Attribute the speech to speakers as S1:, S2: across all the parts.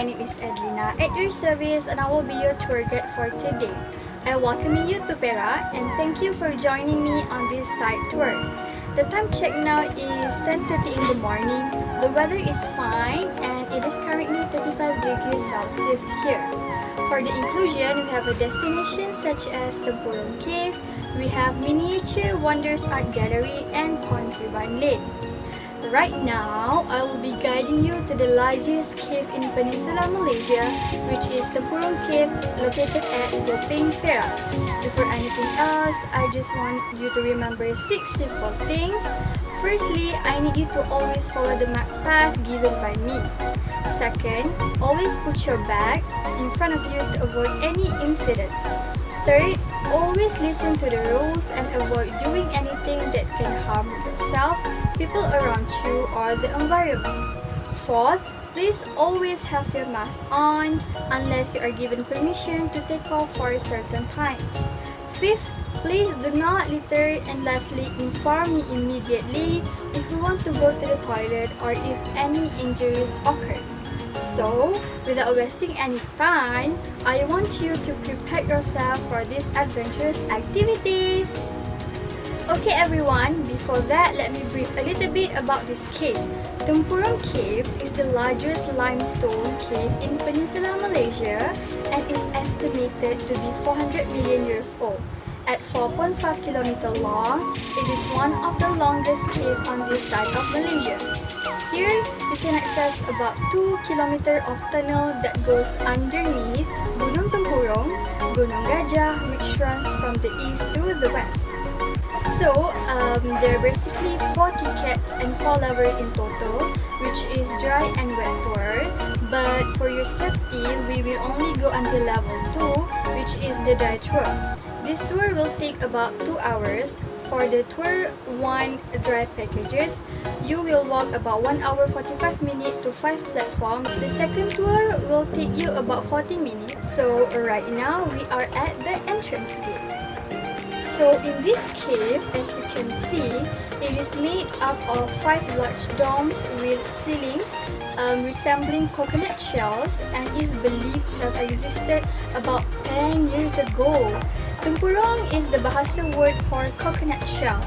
S1: name is Adlynna at your service and I will be your tour guide for today. I welcome you to Perak and thank you for joining me on this site tour. The time check now is 10:30 in the morning. The weather is fine and it is currently 35 degrees Celsius here. For the inclusion, we have a destination such as Tempurung Cave, we have Miniature Wonders Art Gallery and Concubine Lane. Right now, I will be guiding you to the largest cave in Peninsular Malaysia, which is Tempurung Cave located at Gopeng, Perak. Before anything else, I just want you to remember 6 simple things. Firstly, I need you to always follow the map path given by me. Second, always put your bag in front of you to avoid any incidents. Third, always listen to the rules and avoid doing anything that can harm yourself, people around you, or the environment. Fourth, please always have your mask on unless you are given permission to take off for certain times. Fifth, please do not litter, and lastly, inform me immediately if you want to go to the toilet or if any injuries occur. So, without wasting any time, I want you to prepare yourself for these adventurous activities. Okay everyone, before that, let me brief a little bit about this cave. Tempurung Caves is the largest limestone cave in Peninsular Malaysia and is estimated to be 400 million years old. At 4.5 km long, it is one of the longest caves on this side of Malaysia. Here, you can access about 2 km of tunnel that goes underneath Gunung Tempurung, Gunung Gajah, which runs from the east to the west. So, there are basically 40 cats and 4 levels in total, which is dry and wet tour. But for your safety, we will only go until level 2, which is the dry tour. This tour will take about 2 hours. For the tour 1 dry packages, you will walk about 1 hour 45 minutes to 5 platforms. The second tour will take you about 40 minutes. So right now we are at the entrance gate. So in this cave, as you can see, it is made up of 5 large domes with ceilings resembling coconut shells and is believed to have existed about 10 years ago. Tempurung is the Bahasa word for coconut shell.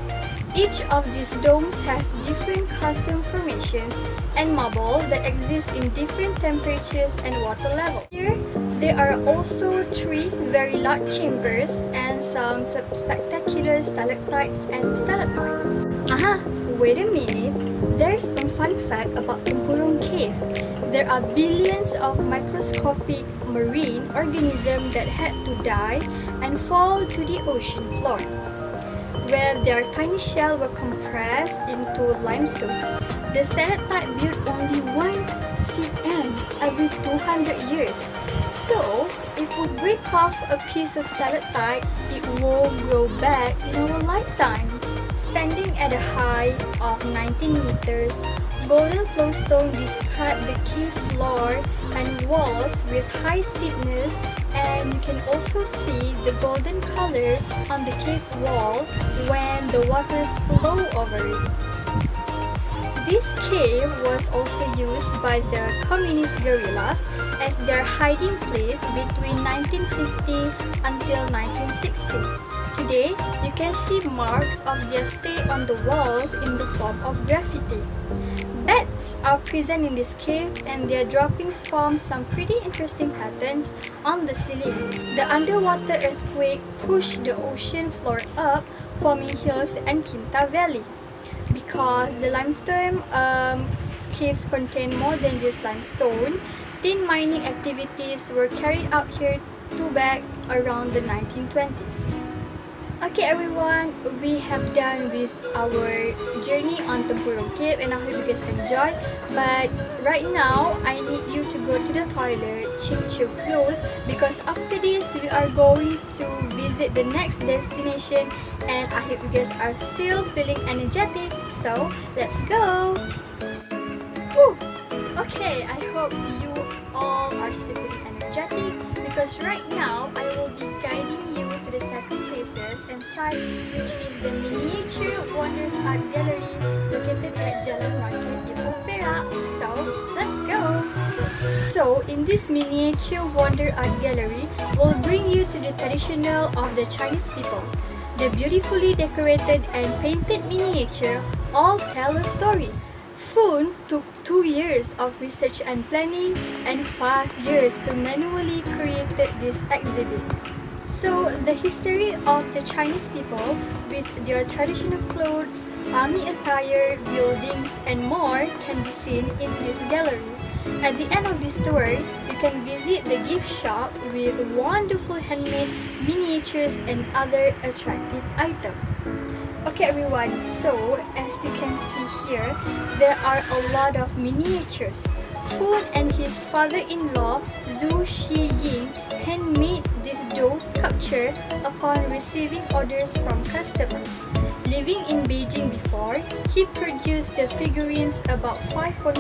S1: Each of these domes have different custom formations and marble that exist in different temperatures and water levels. Here, there are also 3 very large chambers and some spectacular stalactites and stalagmites. Wait a minute. There's a fun fact about Tempurung Cave. There are billions of microscopic marine organisms that had to die and fall to the ocean floor, where their tiny shells were compressed into limestone. The stalactite built only 1 cm every 200 years. So, if we break off a piece of stalactite, it will grow back in our lifetime. Standing at a height of 19 meters, golden flowstone describe the cave floor and walls with high steepness, and you can also see the golden color on the cave wall when the waters flow over it. This cave was also used by the communist guerrillas as their hiding place between 1950 until 1960. Today, you can see marks of their stay on the walls in the form of graffiti. Bats are present in this cave and their droppings form some pretty interesting patterns on the ceiling. The underwater earthquake pushed the ocean floor up, forming hills and Kinta Valley. Because the limestone caves contain more than just limestone, tin mining activities were carried out here to back around the 1920s. Okay everyone, we have done with our journey on Tempurung Cave and I hope you guys enjoy. But right now, I need you to go to the toilet, change your clothes, because after this, we are going to visit the next destination and I hope you guys are still feeling energetic. So, let's go! Whew. Okay, I hope you all are still feeling energetic because right now, I will be guiding you to the second places and site, which is the Miniature Wonders Art Gallery located at Jalan Market, Ipoh, Perak. So, let's go! So, in this miniature wonder art gallery, we'll bring you to the traditional of the Chinese people. The beautifully decorated and painted miniature all tell a story. Foon took 2 years of research and planning and 5 years to manually create this exhibit. So, the history of the Chinese people with their traditional clothes, army attire, buildings, and more can be seen in this gallery. At the end of this tour, you can visit the gift shop with wonderful handmade miniatures and other attractive items. Okay everyone, so as you can see here, there are a lot of miniatures. Foon and his father-in-law Zhu Xiying handmade this doll sculpture upon receiving orders from customers. Living in Beijing before, he produced the figurines about 5.5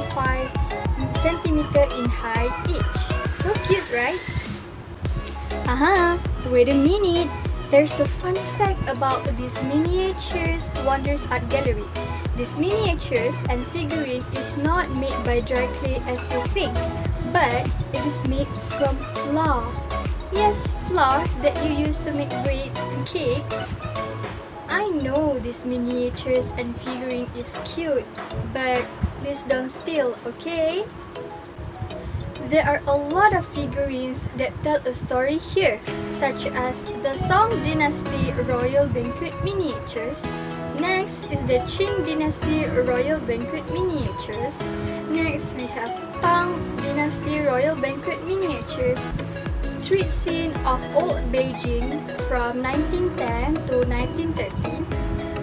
S1: cm in height each. So cute, right? Wait a minute. There's a fun fact about this miniatures wonders art gallery. This miniatures and figurine is not made by dry clay as you think, but it is made from flour. Yes, flour that you use to make bread and cakes. I know this miniatures and figurine is cute, but please don't steal, okay? There are a lot of figurines that tell a story here, such as the Song Dynasty Royal Banquet Miniatures. Next is the Qing Dynasty Royal Banquet Miniatures. Next we have Tang Dynasty Royal Banquet Miniatures. Street scene of old Beijing from 1910 to 1930.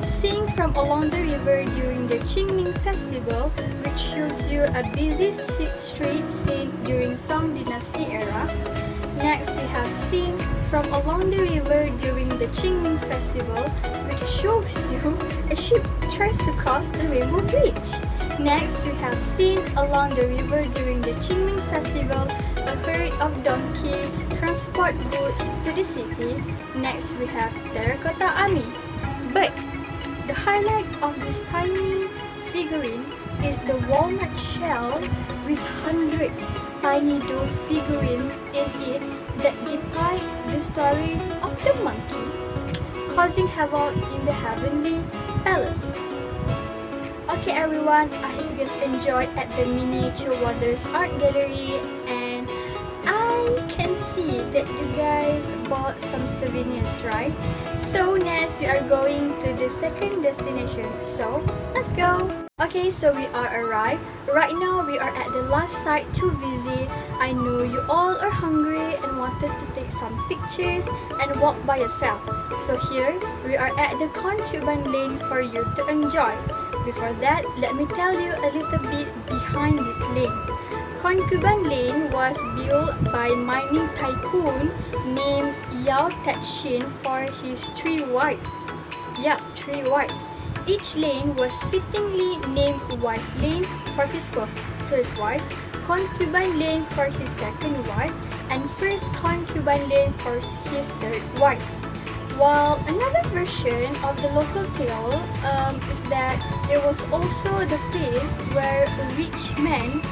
S1: Scene from along the river during the Qingming Festival, which shows you a busy street scene during Song Dynasty era. Next, we have scene from along the river during the Qingming Festival, which shows you a ship tries to cross the Rainbow Bridge. Next, we have scene along the river during the Qingming Festival, a herd of donkey transport goods to the city. Next, we have Terracotta Army. But the highlight of this tiny figurine is the walnut shell with 100 tiny doll figurines in it that depict the story of the monkey causing havoc in the heavenly palace. Okay everyone, I hope you guys enjoyed at the Miniature Wonders Art Gallery, and I can see that you guys bought some souvenirs, right? So next we are going to the second destination, so let's go! Okay, so we are arrived. Right now we are at the last site to visit. I know you all are hungry and wanted to take some pictures and walk by yourself. So here we are at the Concubine Lane for you to enjoy. Before that, let me tell you a little bit behind this lane. Concubine Lane was built by mining tycoon named Yao Tatshin for his 3 wives. Yep, 3 wives. Each lane was fittingly named Wife Lane for his first wife, Concubine Lane for his second wife, and First Concubine Lane for his third wife. While another version of the local tale is that it was also the place where rich men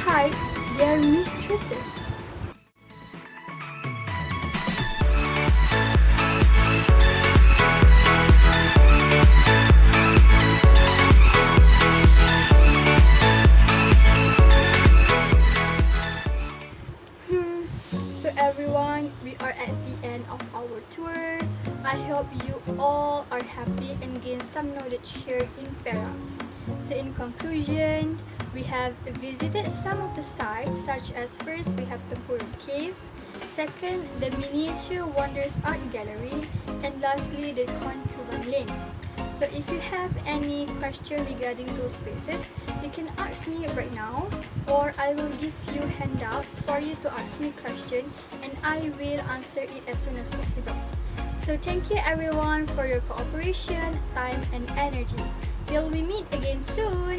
S1: hide their mistresses. So everyone, we are at the end of our tour. I hope you all are happy and gain some knowledge here in Perak. So in conclusion, we have visited some of the sites, such as first we have Tempurung Cave, second the Miniature Wonders Art Gallery, and lastly the Concubine Lane. So if you have any question regarding those places, you can ask me right now, or I will give you handouts for you to ask me question, and I will answer it as soon as possible. So thank you everyone for your cooperation, time and energy. Till we meet again soon!